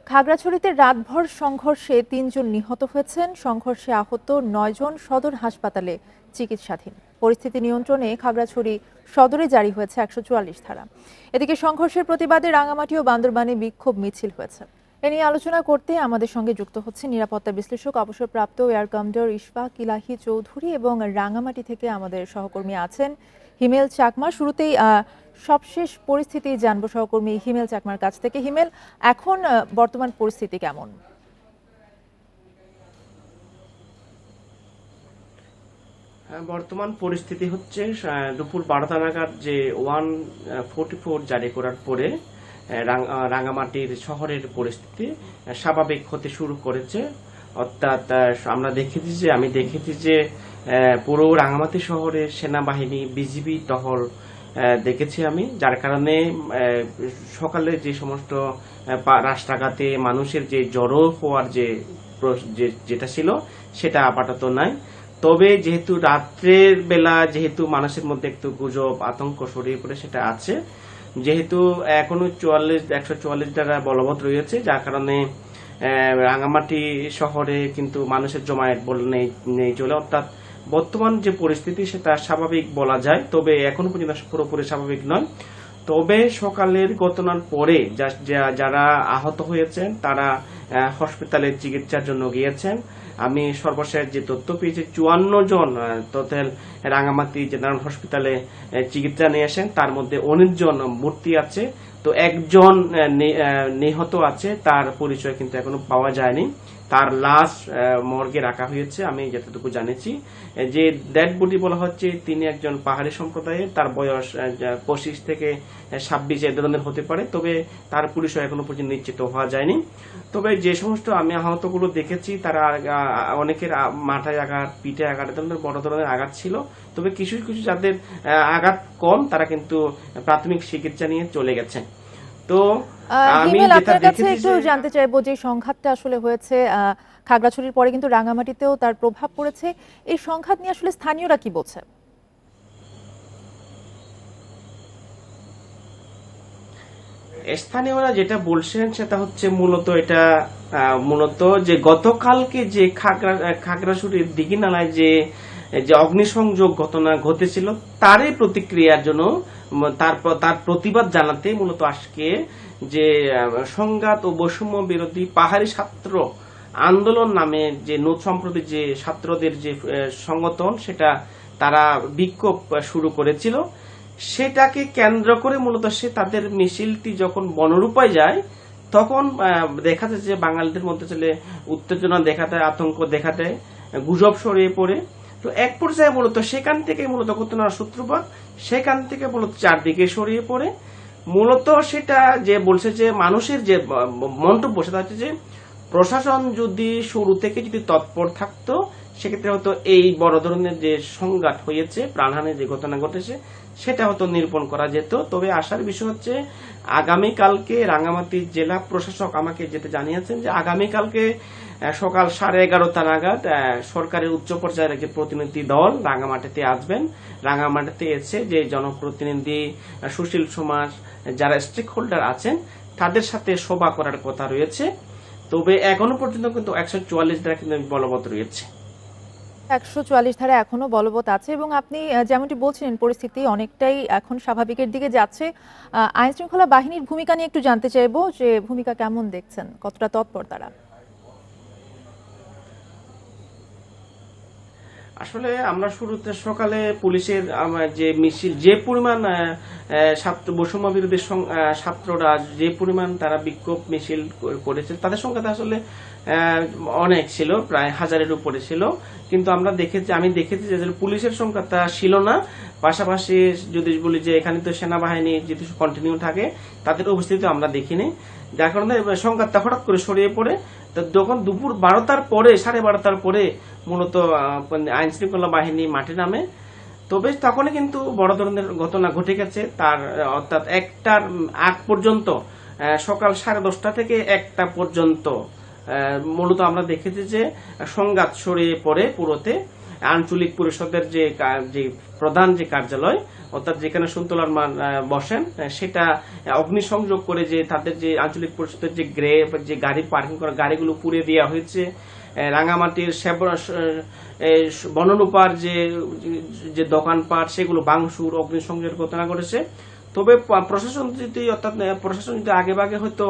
খাগড়াছড়িতে রাতভর সংঘর্ষে ৩ জন নিহত হয়েছেন। সংঘর্ষে আহত ৯ জন সদর হাসপাতালে চিকিৎসাধীন। পরিস্থিতি নিয়ন্ত্রণে খাগড়াছড়ি সদরে জারি হয়েছে ১৪৪ ধারা। এদিকে সংঘর্ষের প্রতিবাদে রাঙামাটি ও বান্দরবানে বিক্ষোভ মিছিল হয়েছে। এ নিয়ে আলোচনা করতে আমাদের সঙ্গে যুক্ত হচ্ছে নিরাপত্তা বিশ্লেষক অবসরপ্রাপ্ত এয়ার কমান্ডার ইশফাক ইলাহি চৌধুরী এবং রাঙামাটি থেকে আমাদের সহকর্মী আছেন হিমেল চাকমা। শুরুতেই সবশেষ পরিস্থিতি জানবো সহকর্মী হিমেল চাকমার কাছ থেকে। হিমেল, এখন বর্তমান পরিস্থিতি কেমন? বর্তমান পরিস্থিতি হচ্ছে দুপুর 12টা নাগাদ যে 144 জারি করার পরে রাঙামাটির শহরের পরিস্থিতি স্বাভাবিক হতে শুরু করেছে। অর্থাৎ আমি দেখেছি যে পুরো রাঙামাটি শহরে সেনাবাহিনী বিজিবি টহল দেখেছি আমি, যার কারণে সকালে যে সমস্ত রাস্তাঘাটে মানুষের যে জড়ো হওয়ার যেটা ছিল সেটা আপাতত নাই। তবে যেহেতু রাত্রের বেলা যেহেতু মানুষের মধ্যে একটু গুজব আতঙ্ক ছড়িয়ে পড়ে সেটা আছে, যেহেতু এখনো 144 ধারা বলবৎ রয়েছে, যার কারণে রাঙামাটি শহরে কিন্তু মানুষের জমায়েত বলে নেই চলে। অর্থাৎ বর্তমান যে পরিস্থিতি সেটা স্বাভাবিক বলা যায়, তবে এখনো পর্যন্ত পুরোপুরি স্বাভাবিক নয়। তবে সকালের ঘটনার পরে যারা আহত হয়েছেন তারা হসপিটালে চিকিৎসার জন্য গিয়েছেন। আমি সর্বশেষ যে তথ্য পেয়েছি 54 জন টোটাল রাঙামাটি জেনারেল হসপিটালে চিকিৎসা নিয়েছেন, তার মধ্যে 19 জন ভর্তি আছে। তো একজন নিহত আছে, তার পরিচয় কিন্তু এখনো পাওয়া যায়নি। তার লাশ মর্গে রাখা হয়েছে আমি যতটুকু জানেছি। যে ডেড বডি বলা হচ্ছে তিনি একজন পাহাড়ি সম্প্রদায়ের, তার বয়স 25 থেকে 26 এ ধরনের হতে পারে, তবে তার পরিচয় এখনো পর্যন্ত নিশ্চিত হওয়া যায়নি। তবে যে সমস্ত আমি আহতগুলো দেখেছি তারা অনেকের মাথায় আঘাত, পিঠে আঘাত, ধরনের বড় ধরনের আঘাত ছিল। তবে কিছু কিছু যাদের আঘাত কম তারা কিন্তু প্রাথমিক চিকিৎসা নিয়ে চলে গেছেন। তো আমি হিমেল, যেটা আপনার কাছে দেখেছি একটু জানতে চাইবো যে সংঘাতটা আসলে হয়েছে খাগড়াছড়ির পরে কিন্তু রাঙামাটিতেও তার প্রভাব পড়েছে। এই সংঘাত নিয়ে আসলে স্থানীয়রা কি বলছে? স্থানীয়রা যেটা বলছেন সেটা হচ্ছে মূলত যে গতকালকে যে খাগড়াছড়ির দিঘিনালায় যে অগ্নিসংযোগ ঘটনা ঘটেছিল তারই প্রতিক্রিয়ার জন্য তার প্রতিবাদ জানাতে মূলত আজকে যে সংঘাত ও বৈষম্য বিরোধী পাহাড়ি ছাত্র আন্দোলন নামে যে সম্প্রতি যে ছাত্রদের যে সংগঠন সেটা তারা বিক্ষোভ শুরু করেছিল, সেটাকে কেন্দ্র করে মূলত তাদের মিছিলটি যখন বনরূপায় যায় তখন দেখা যায় যে বাঙালিদের মধ্যে চলে উত্তেজনা দেখা দেয়, আতঙ্ক দেখা দেয়, গুজব ছড়িয়ে পড়ে। তো এক পর্যায়ে মূলত সেখান থেকে মূলত ঘটনার সূত্রপাত, সেখান থেকে মূলত চারদিকে ছড়িয়ে পড়ে। মূলত সেটা যে বলছে যে মানুষের যে মন্তব্য সেটা হচ্ছে যে প্রশাসন যদি শুরু থেকে যদি তৎপর থাকতো সেক্ষেত্রে হয়তো এই বড় ধরনের যে সংঘাত হয়েছে, প্রাণহানির যে ঘটনা ঘটেছে সেটা হয়তো নিরূপণ করা যেত। তবে আসার বিষয় হচ্ছে আগামীকালকে রাঙামাটির জেলা প্রশাসক আমাকে যেটা জানিয়েছেন যে আগামীকালকে সকাল 11:30 নাগাদ সরকারের উচ্চ পর্যায়ের একটি প্রতিনিধি দল রাঙামাটিতে আসবেন। রাঙামাটিতে এসে যে জনপ্রতিনিধি, সুশীল সমাজ, যারা স্টেক হোল্ডার আছেন তাদের সাথে সভা করার কথা রয়েছে। তবে এখনো পর্যন্ত কিন্তু 144 ধারা কিন্তু বলবৎ রয়েছে। 144 ধারা এখনো বলবৎ আছে এবং আপনি যেমনটি বলছিলেন পরিস্থিতি অনেকটাই এখন স্বাভাবিকের দিকে যাচ্ছে। আইন শৃঙ্খলা বাহিনীর ভূমিকা নিয়ে একটু জানতে চাইবো যে ভূমিকা কেমন দেখছেন, কতটা তৎপর তারা? আসলে আমরা শুরুতে সকালে পুলিশের যে মিছিল যে পরিমাণ ছাত্র বৈষম্য বিরোধী ছাত্ররা যে পরিমাণ তারা বিক্ষোভ মিছিল করেছে তাদের সংখ্যা আসলে অনেক ছিল, প্রায় 1000-এর উপরে ছিল। কিন্তু আমি দেখেছি যে পুলিশের সংখ্যাটা ছিল না। পাশাপাশি যদি বলি যে এখানে তো সেনাবাহিনী যদি কন্টিনিউ থাকে তাদের উপস্থিতি আমরা দেখিনি, যার কারণে সংখ্যাটা হঠাৎ করে ছড়িয়ে পড়ে। যখন দুপুর 12টার পরে 12:30 পরে মূলত আইন শৃঙ্খলা বাহিনী মাঠে নামে, তবে তখনই কিন্তু বড় ধরনের ঘটনা ঘটে গেছে। তার অর্থাৎ 1টার আগ পর্যন্ত, সকাল 10:30 থেকে 1টা পর্যন্ত মূলত আমরা দেখেছি যে সংঘাত ছড়িয়ে পড়ে পুরোতে। আঞ্চলিক পরিষদের যে প্রধান যে কার্যালয়, অর্থাৎ যেখানে সন্তুলার মান বসেন, সেটা অগ্নিসংযোগ করে যে তাদের যে আঞ্চলিক পরিষদের যে গাড়ি পার্কিং করা গাড়িগুলো পুড়িয়ে দেওয়া হয়েছে। রাঙামাটির বনরূপার যে দোকানপাট সেগুলো ভাঙচুর, অগ্নিসংযোগের ঘটনা ঘটেছে। তবে প্রশাসন যদি আগে ভাগে হয়তো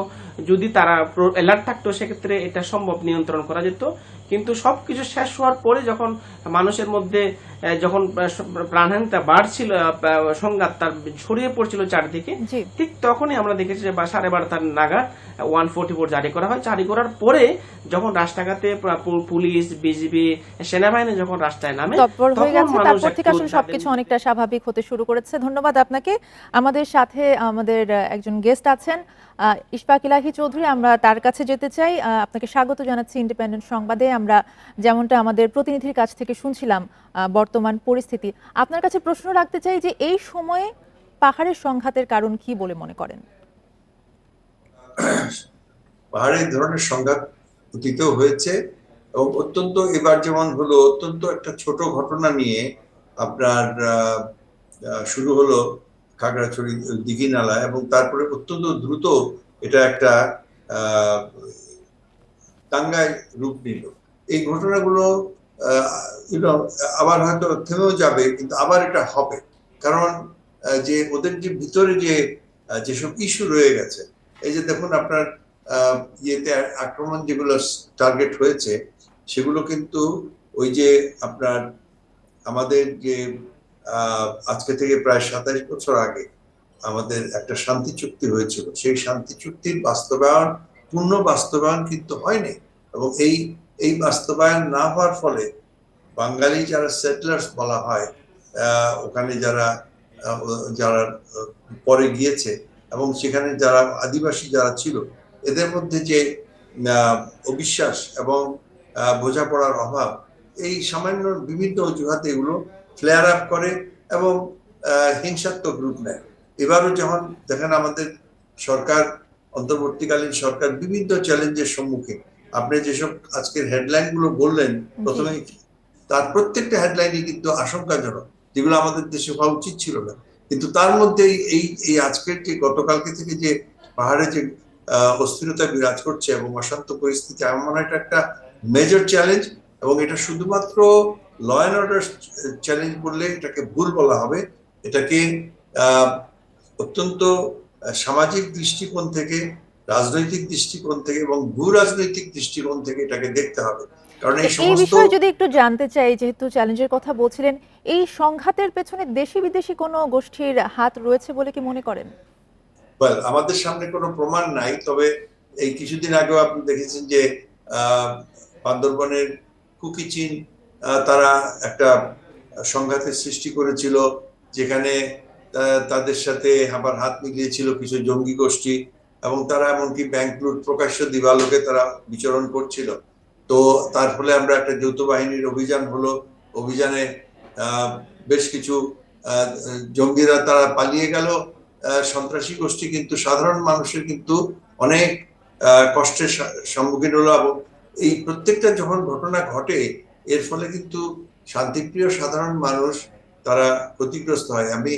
যদি তারা অ্যালার্ট থাকতো, সেক্ষেত্রে এটা সম্ভব, নিয়ন্ত্রণ করা যেত। কিন্তু সবকিছু শেষ হওয়ার পরে যখন মানুষের মধ্যে যখন প্রাণহানিটা বাড়ছিল, সংঘাত তার ছড়িয়ে পড়ছিল চারদিকে, জি। ঠিক তখনই আমরা দেখেছি যে 12:30 নাগাদ 144 জারি করা হয়। জারি করার পরে যখন রাস্তাঘাটে পুলিশ, বিজিবি, সেনাবাহিনী যখন রাস্তায় নামে, তৎপর হয়ে তখন গেছে, মানুষ তারপর থেকে একটু আসলে সবকিছু অনেকটা স্বাভাবিক হতে শুরু করেছে। ধন্যবাদ আপনাকে। আমাদের সাথে আমাদের একজন গেস্ট আছেন, ইশফাক ইলাহি চৌধুরী, আমরা তার কাছে যেতে চাই। আপনাকে স্বাগত জানাচ্ছি ইন্ডিপেন্ডেন্ট সংবাদে। আমরা যেমনটা আমাদের প্রতিনিধির কাছ থেকে শুনছিলাম বর্তমান পরিস্থিতি, আপনার কাছে প্রশ্ন রাখতে চাই যে এই সময়ে পাহাড়ের সংঘাতের কারণ কি বলে মনে করেন? পাহাড়ে এই ধরনের সংঘাত অতীতেও হয়েছে এবং অত্যন্ত, এবার যেমন হলো, অত্যন্ত একটা ছোট ঘটনা নিয়ে আপনার শুরু হলো খাগড়াছড়ি দিঘিনালা, এবং তারপরে অত্যন্ত দ্রুত এটা একটা আহ দাঙ্গায় রূপ নিল। এই ঘটনাগুলো আবার হয়তো থেমেও যাবে, কিন্তু আবার এটা হবে। কারণ যে ওদের যে ভিতরে যেসব ইস্যু রয়ে গেছে, এই যে দেখুন আপনার ইয়েতে আক্রমণ যেগুলো টার্গেট হয়েছে, সেগুলো কিন্তু ওই যে আপনার আমাদের যে আজকে থেকে প্রায় 27 বছর আগে আমাদের একটা শান্তি চুক্তি হয়েছিল, সেই শান্তি চুক্তির পূর্ণ বাস্তবায়ন কিন্তু হয়নি। এবং এই বাস্তবায়ন না হওয়ার ফলে বাঙালি যারা সেটলার্স বলা হয়, ওখানে যারা যারা পরে গিয়েছে, এবং সেখানে যারা আদিবাসী যারা ছিল, এদের মধ্যে যে অবিশ্বাস এবং বোঝাপড়ার অভাব, এই সামান্য বিভিন্ন অজুহাতে এগুলো ফ্লেয়ার আপ করে এবং হিংসাত্মক রূপ নেয়। এবারও যখন দেখেন আমাদের সরকার, অন্তর্বর্তীকালীন সরকার বিভিন্ন চ্যালেঞ্জের সম্মুখীন। আপনি যেসব আজকের হেডলাইন গুলো বললেন প্রথমে, তার প্রত্যেকটা হেডলাইনই কিন্তু আশঙ্কাজনক, যেগুলো আমাদের দেশে হওয়া উচিত ছিল না। কিন্তু তার মধ্যে এই আজকের যে গতকালকে থেকে যে পাহাড়ে যে অস্থিরতা বিরাজ করছে এবং অশান্ত পরিস্থিতি, আমার মনে হয় এটা একটা মেজর চ্যালেঞ্জ। এবং এটা শুধুমাত্র ল অ্যান্ড অর্ডার চ্যালেঞ্জ বললে এটাকে ভুল বলা হবে। এটাকে অত্যন্ত সামাজিক দৃষ্টিকোণ থেকে, রাজনৈতিক দৃষ্টিকোণ থেকে এবং ভূ রাজনৈতিক দৃষ্টিকোণ থেকে এটাকে দেখতে হবে। কারণ এই বিষয়ে যদি একটু জানতে চাই, যেহেতু চ্যালেঞ্জের কথা বলছিলেন, এই সংঘাতের পেছনে দেশি বিদেশি কোনো গোষ্ঠীর হাত রয়েছে বলে কি মনে করেন? আমাদের সামনে কোনো প্রমাণ নাই, তবে এই কিছুদিন আগেও আপনি দেখেছেন যে বান্দরবনের কুকিচিন তারা একটা সংঘাতের সৃষ্টি করেছিল, যেখানে তাদের সাথে আবার হাত মিলিয়েছিল কিছু জঙ্গি গোষ্ঠী, এবং তারা এমনকি ব্যাংক লুট প্রকাশ্য দিবালোকে তারা বিচরণ করছিল। তো তার ফলে আমরা একটা যৌথ বাহিনীর অভিযান হলো, অভিযানে বেশ কিছু জঙ্গিরা তারা পালিয়ে গেল, সন্ত্রাসী গোষ্ঠী কিন্তু সাধারণ মানুষের কিন্তু অনেক কষ্টের সম্মুখীন হলো। এবং এই প্রত্যেকটা যখন ঘটনা ঘটে, এর ফলে কিন্তু শান্তিপ্রিয় সাধারণ মানুষ তারা ক্ষতিগ্রস্ত হয়। আমি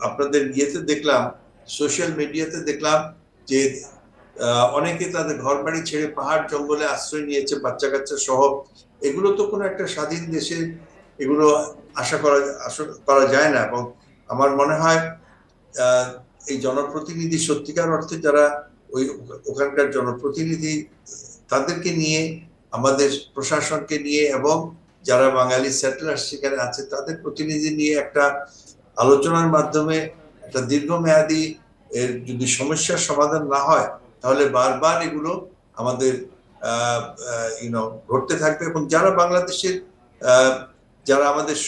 আপনাদের ইয়েতে দেখলাম, সোশ্যাল মিডিয়াতে দেখলাম যে অনেকে তাদের ঘর বাড়ি ছেড়ে পাহাড় জঙ্গলে আশ্রয় নিয়েছে, বাচ্চা কাচ্চা সহ। এগুলো তো কোনো একটা স্বাধীন দেশে এগুলো আশা করা যায় না। এবং আমার মনে হয় এই জনপ্রতিনিধি, সত্যিকার অর্থে যারা ওখানকার জনপ্রতিনিধি, তাদেরকে নিয়ে, আমাদের প্রশাসনকে নিয়ে, এবং যারা বাঙালি সেটেলার সেখানে আছে তাদের প্রতিনিধি নিয়ে একটা আলোচনার মাধ্যমে একটা দীর্ঘমেয়াদী এর যদি সমস্যার সমাধান না হয়, তাহলে বারবার এগুলো আমাদের ঘটতে থাকবে। এবং যারা বাংলাদেশের যারা আমাদের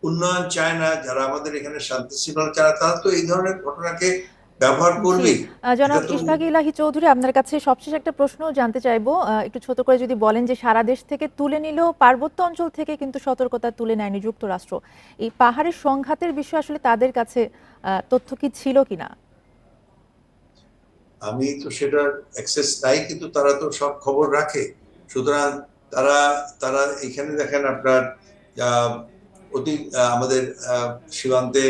উন্নয়ন চায় না, যারা আমাদের এখানে শান্তি শৃঙ্খলা চায় না, তারা তো এই ধরনের ঘটনাকে ব্যবহার করবে। জনাব ইশফাক ইলাহি চৌধুরী, আপনার কাছে সবশেষ একটা প্রশ্ন জানতে চাইবো, একটু ছোট করে যদি বলেন যে সারা দেশ থেকে তুলে নিলেও পার্বত্য অঞ্চল থেকে কিন্তু সতর্কতা তুলে নেয়নি যুক্তরাষ্ট্র। এই পাহাড়ের সংঘাতের বিষয়ে আসলে তাদের কাছে তথ্য কি ছিল কিনা? আমি তো সেটার অ্যাক্সেস নাই, কিন্তু তারা তো সব খবর রাখে। সুতরাং তারা তারা এখানে দেখেন আপনার আহ, আমাদের সীমান্তে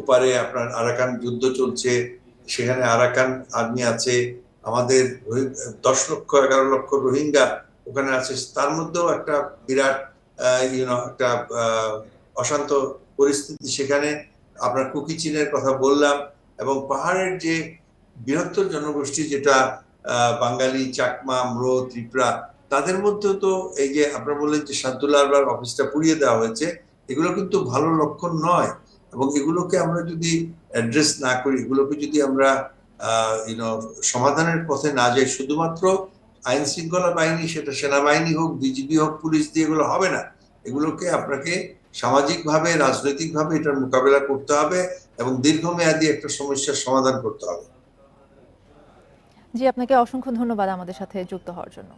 ওপারে আপনার আরাকান যুদ্ধ চলছে, সেখানে আরাকান আর্মি আছে, আমাদের 10 লক্ষ 11 লক্ষ রোহিঙ্গা ওখানে আছে, তার মধ্যেও একটা বিরাট একটা অশান্ত পরিস্থিতি সেখানে। আপনার কুকি চীনের কথা বললাম, এবং পাহাড়ের যে বৃহত্তর জনগোষ্ঠী যেটা বাঙালি, চাকমা, ম্রো, ত্রিপুরা, তাদের মধ্যেও তো এই যে আপনারা বললেন যে শান্তুল্লাহ অফিসটা পুড়িয়ে দেওয়া হয়েছে, এগুলো কিন্তু ভালো লক্ষণ নয়। এবং এগুলোকে আমরা যদি অ্যাড্রেস না করি, এগুলোকে যদি আমরা সমাধানের পথে না যাই, শুধুমাত্র আইন শৃঙ্খলা বাহিনী, সেটা সেনাবাহিনী হোক, বিজিবি হোক, পুলিশ দিয়ে এগুলো হবে না। এগুলোকে আপনাকে সামাজিকভাবে, রাজনৈতিকভাবে এটার মোকাবেলা করতে হবে এবং দীর্ঘমেয়াদী একটা সমস্যার সমাধান করতে হবে। জি, আপনাকে অসংখ্য ধন্যবাদ আমাদের সাথে যুক্ত হওয়ার জন্য।